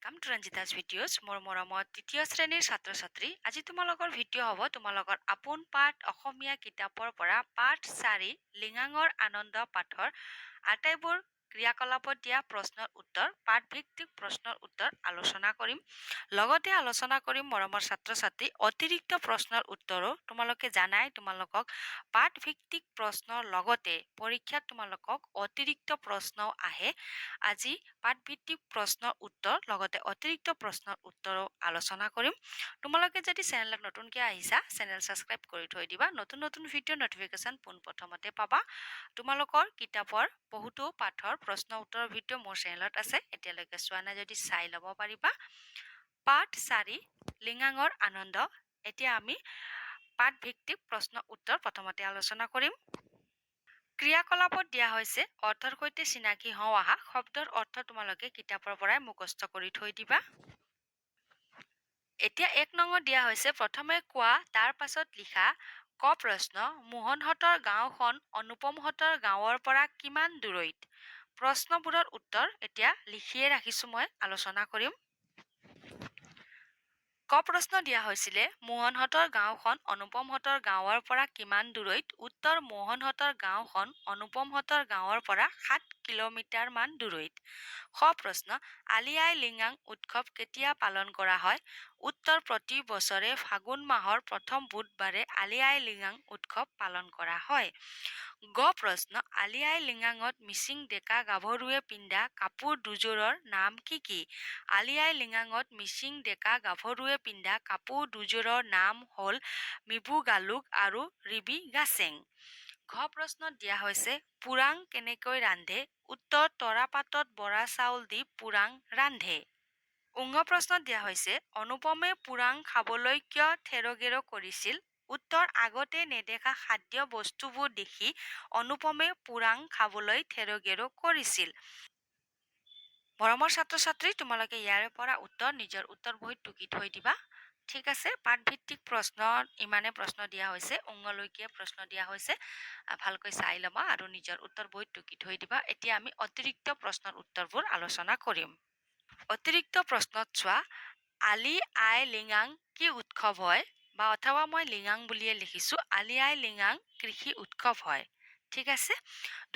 Welcome to Ranjita's videos. মোৰ মৰমত তৃতীয় শ্ৰেণীৰ ছাত্ৰ ছাত্ৰী আজি তোমালোকৰ ভিডিঅ' হ'ব তোমালোকৰ আপোন পাঠ অসমীয়া কিতাপৰ পৰা পাঠ 4 লিঙাঙৰ আনন্দ পাঠৰ আটাইবোৰ ক্ৰিয়াকলাপত দিয়া প্ৰশ্নৰ উত্তৰ পাঠ ভিত্তিক প্ৰশ্নৰ উত্তৰ আলোচনা কৰিম লগতে আলোচনা কৰিম মৰমৰ ছাত্ৰ ছাত্ৰী অতিৰিক্ত প্ৰশ্নৰ উত্তৰো তোমালোকে জানাই তোমালোকক পাঠ ভিত্তিক প্ৰশ্নৰ লগতে পৰীক্ষাত তোমালোকক অতিৰিক্ত প্ৰশ্নও আহে আজি পাঠ ভিত্তিক প্ৰশ্নৰ উত্তৰ লগতে অতিৰিক্ত প্ৰশ্নৰ উত্তৰো আলোচনা কৰিম তোমালোকে যদি চেনেলত নতুনকৈ আহিছা চেনেল সাবস্ক্ৰাইব কৰি থৈ দিবা নতুন নতুন ভিডিঅ' নটিফিকেশ্যন পোনপ্ৰথমতে পাবা তোমালোকৰ কিতাপৰ বহুতো পাঠৰ প্ৰশ্ন উত্তৰৰ ভিডিঅ' মোৰ চেনেলত আছে এতিয়ালৈকে চোৱা নাই যদি চাই ল'ব পাৰিবা পাঠ 4 লিঙাঙৰ আনন্দ এতিয়া আমি পাঠ ভিত্তিক প্ৰশ্ন উত্তৰ প্ৰথমতে আলোচনা কৰিম ক্ৰিয়াকলাপত দিয়া হৈছে অৰ্থৰ সৈতে চিনাকি হওঁ আহা শব্দৰ অৰ্থ তোমালোকে কিতাপৰ পৰাই মুখস্থ কৰি থৈ দিবা এতিয়া 1 নম্বৰ দিয়া হৈছে প্ৰথমে কোৱা তাৰ পাছত লিখা ক প্ৰশ্ন মোহনহঁতৰ গাঁওখন অনুপমহঁতৰ গাঁৱৰ পৰা কিমান দূৰৈত প্ৰশ্নবোৰৰ উত্তৰ এতিয়া লিখিয়ে ৰাখিছো মই আলোচনা কৰিম ক প্ৰশ্ন দিয়া হৈছিলে মোহনহঁতৰ গাঁওখন অনুপমহঁতৰ গাঁৱৰ পৰা কিমান দূৰৈত উত্তৰ মোহনহঁতৰ গাঁওখন অনুপমহঁতৰ গাঁৱৰ পৰা 7 কিলোমিটাৰ মান দূৰৈত খ প্ৰশ্ন আলি আই লিগাং উৎসৱ কেতিয়া পালন কৰা হয় উত্তৰ প্ৰতি বছৰে ফাগুন মাহৰ প্ৰথম বুধবাৰে আলি আই লিগাং উৎসৱ পালন কৰা হয় গ প্ৰশ্ন আলি আই লিগাঙত মিচিং ডেকা গাভৰুৱে পিন্ধা কাপোৰ দুযোৰৰ নাম কি আলি আই লিগাঙত মিচিং ডেকা গাভৰুৱে পিন্ধা কাপোৰ দুযোৰৰ নাম হ'ল মিবু গালুক আৰু ৰিবি গাছেং ঘ প্ৰশ্নত দিয়া হৈছে পুৰাং কেনেকৈ ৰান্ধে উত্তৰ তৰাপাতত বৰা চাউল দি পুৰাং ৰান্ধে উঙ্গ প্ৰশ্নত দিয়া হৈছে অনুপমে পুৰাং খাবলৈ কিয় থেৰগেৰ কৰিছিল উত্তৰ আগতে নেদেখা খাদ্য বস্তুবোৰ দেখি অনুপমে পুৰাং খাবলৈ থেৰগেৰ কৰিছিল মৰমৰ ছাত্ৰ ছাত্ৰী তোমালোকে ইয়াৰ পৰা উত্তৰ নিজৰ উত্তৰ বহীত টুকি থৈ দিবা ঠিক আছে পাঠ ভিত্তিক প্ৰশ্নত ইমানে প্ৰশ্ন দিয়া হৈছে অংগলৈকে প্ৰশ্ন দিয়া হৈছে ভালকৈ চাই ল'বা আৰু নিজৰ উত্তৰ বহীত টুকি থৈ দিবা এতিয়া আমি অতিৰিক্ত প্ৰশ্নৰ উত্তৰবোৰ আলোচনা কৰিম অতিৰিক্ত প্ৰশ্নত চোৱা আলি আই লিগাং কি উৎসৱ হয় বা অথবা মই লিগাং বুলিয়ে লিখিছো আলি আই লিগাং কৃষি উৎসৱ হয় ঠিক আছে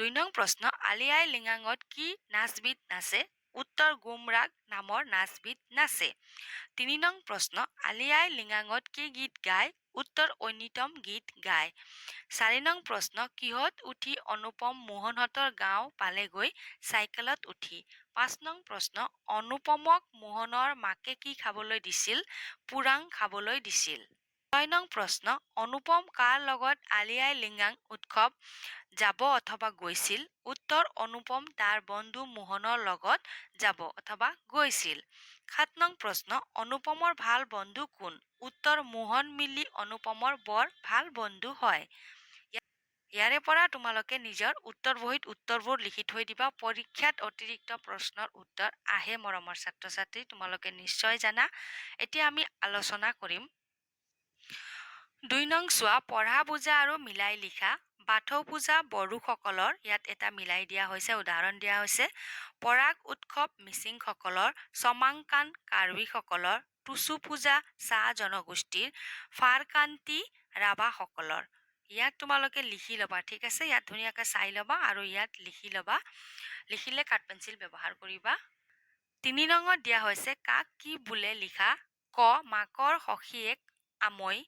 2 নং প্ৰশ্ন আলি আই লিগাঙত কি নাচবিধ নাচে উত্তৰ গুমৰাগ নামৰ নাচবিধ নাচে 3 নং প্ৰশ্ন আলি আই লিগাঙত কি গীত গায় উত্তৰ ঐনিতম গীত গায় 4 নং প্ৰশ্ন কিহত উঠি অনুপম মোহনহঁতৰ গাঁও পালেগৈ চাইকেলত উঠি 5 নং প্ৰশ্ন অনুপমক মোহনৰ মাকে কি খাবলৈ দিছিল পুৰাং খাবলৈ দিছিল 6 নং প্ৰশ্ন অনুপম কাৰ লগত আলি আই লিগাং উৎসৱ যাব অথবা গৈছিল উত্তৰ অনুপম তাৰ বন্ধু মোহনৰ লগত যাব অথবা গৈছিল 7 নং প্ৰশ্ন অনুপমৰ ভাল বন্ধু কোন উত্তৰ মোহন মিলি অনুপমৰ বৰ ভাল বন্ধু হয় ইয়াৰে পৰা তোমালোকে নিজৰ উত্তৰ বহীত উত্তৰবোৰ লিখি থৈ দিবা পৰীক্ষাত অতিৰিক্ত প্ৰশ্নৰ উত্তৰ আহে মৰমৰ ছাত্ৰ ছাত্ৰী তোমালোকে নিশ্চয় জানা এতিয়া আমি আলোচনা কৰিম 2 নং চোৱা পঢ়া বুজা আৰু মিলাই লিখা বাথৌ পূজা বড়োসকলৰ ইয়াত এটা মিলাই দিয়া হৈছে উদাহৰণ দিয়া হৈছে পৰাগ উৎসৱ মিচিংসকলৰ চমাংকান কাৰ্বিসকলৰ টুচু পূজা চাহ জনগোষ্ঠীৰ ফাৰকান্তি ৰাভাসকলৰ ইয়াত তোমালোকে লিখি ল'বা ঠিক আছে ইয়াত ধুনীয়াকৈ চাই ল'বা আৰু ইয়াত লিখি ল'বা লিখিলে কাঠ পেঞ্চিল ব্যৱহাৰ কৰিবা 3 নঙত দিয়া হৈছে কাক কি বোলে লিখা ক মাকৰ সখীয়েক আমৈ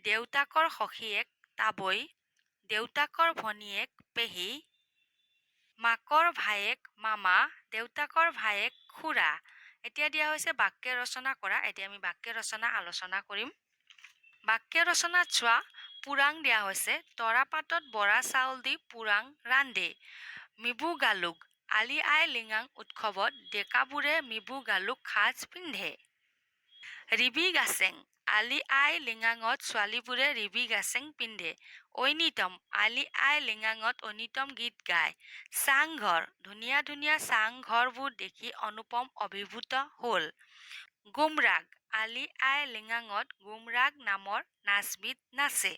দেউতাকৰ সখীয়েক তাবৈ দেউতাকৰ ভনীয়েক পেহী মাকৰ ভায়েক মামা দেউতাকৰ ভায়েক খুৰা এতিয়া দিয়া হৈছে বাক্য ৰচনা কৰা এতিয়া আমি বাক্য ৰচনা আলোচনা কৰিম বাক্য ৰচনাত চোৱা পুৰাং দিয়া হৈছে তৰাপাতত বৰা চাউল দি পুৰাং ৰান্ধে মিবু গালুক আলি আই লিগাং উৎসৱত ডেকাবোৰে মিবু গালুক সাজ পিন্ধে ৰিবি গাছেং আলি আই লিগাঙত ছোৱালীবোৰে ৰিবি গাছেং পিন্ধে ঐনিতম আলি আই লিগাঙত ঐনিতম গীত গায় চাংঘৰ ধুনীয়া ধুনীয়া চাংঘৰবোৰ দেখি অনুপম অভিভূত হ'ল গুমৰাগ আলি আই লিগাঙত গুমৰাগ নামৰ নাচবিধ নাচে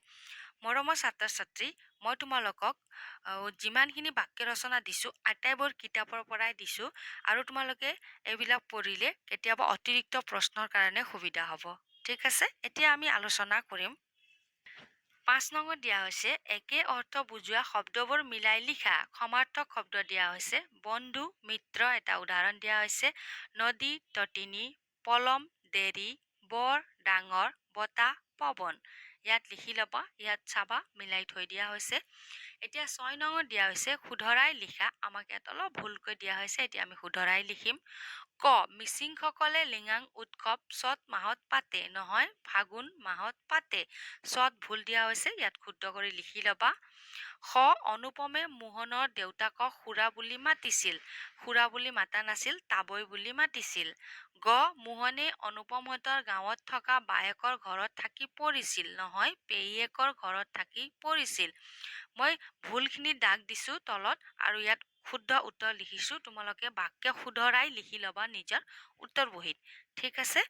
মৰমৰ ছাত্ৰ-ছাত্ৰী, মই তোমালোকক যিমানখিনি বাক্য ৰচনা দিছোঁ আটাইবোৰ কিতাপৰ পৰাই দিছোঁ আৰু তোমালোকে এইবিলাক পঢ়িলে কেতিয়াবা অতিৰিক্ত প্ৰশ্নৰ কাৰণে সুবিধা হ'ব। ঠিক আছে, এতিয়া আমি আলোচনা কৰিম। ৫ নঙত দিয়া হৈছে একে অৰ্থ বুজোৱা শব্দবোৰ মিলাই লিখা। সমাৰ্থক শব্দ দিয়া হৈছে বন্ধু, মিত্ৰ এটা উদাহৰণ দিয়া হৈছে নদী, তটিনী, পলম, দেৰি, বৰ, ডাঙৰ, বতাহ, পৱন। ইয়াত লিখি ল'বা, ইয়াত চাবা মিলাই থৈ দিয়া হৈছে। এতিয়া ৬ নঙত দিয়া হৈছে শুধৰাই লিখা। আমাক ইয়াত অলপ ভুলকৈ দিয়া হৈছে, এতিয়া আমি শুধৰাই লিখিম। ক, মিচিংসকলে লিঙাং উৎসৱ চত মাহত পাতে, নহয় ফাগুন মাহত পাতে। চত ভুল দিয়া হৈছে, ইয়াত শুদ্ধ কৰি লিখি ল'বা। খ, অনুপমে মোহনৰ দেউতাকক খুৰা বুলি মাতিছিল। খুৰা বুলি মাতা নাছিল, তাবৈ বুলি মাতিছিল। গ, মোহনে অনুপমহঁতৰ গাঁৱত থকা বায়েকৰ ঘৰত থাকি পঢ়িছিল, নহয় পেহীয়েকৰ ঘৰত থাকি পঢ়িছিল। মই ভুলখিনি দাগ দিছোঁ তলত আৰু ইয়াত শুদ্ধ উত্তৰ লিখিছোঁ। তোমালোকে বাক্য শুধৰাই লিখি ল'বা নিজৰ উত্তৰ বহীত। ঠিক আছে,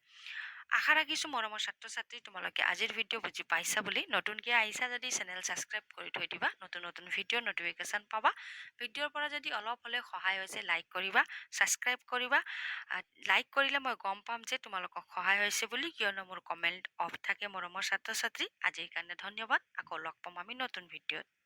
আশা ৰাখিছোঁ মৰমৰ ছাত্ৰ-ছাত্ৰী তোমালোকে আজিৰ ভিডিঅ' বুজি পাইছা বুলি। নতুনকৈ আহিছা যদি চেনেল ছাবস্ক্ৰাইব কৰি থৈ দিবা, নতুন নতুন ভিডিঅ' নটিফিকেশ্যন পাবা। ভিডিঅ'ৰ পৰা যদি অলপ হ'লেও সহায় হৈছে লাইক কৰিবা, ছাবস্ক্ৰাইব কৰিবা। লাইক কৰিলে মই গম পাম যে তোমালোকক সহায় হৈছে বুলি, কিয়নো মোৰ কমেণ্ট অফ থাকে মৰমৰ ছাত্ৰ-ছাত্ৰী। আজিৰ কাৰণে ধন্যবাদ, আকৌ লগ পাম আমি নতুন ভিডিঅ'ত।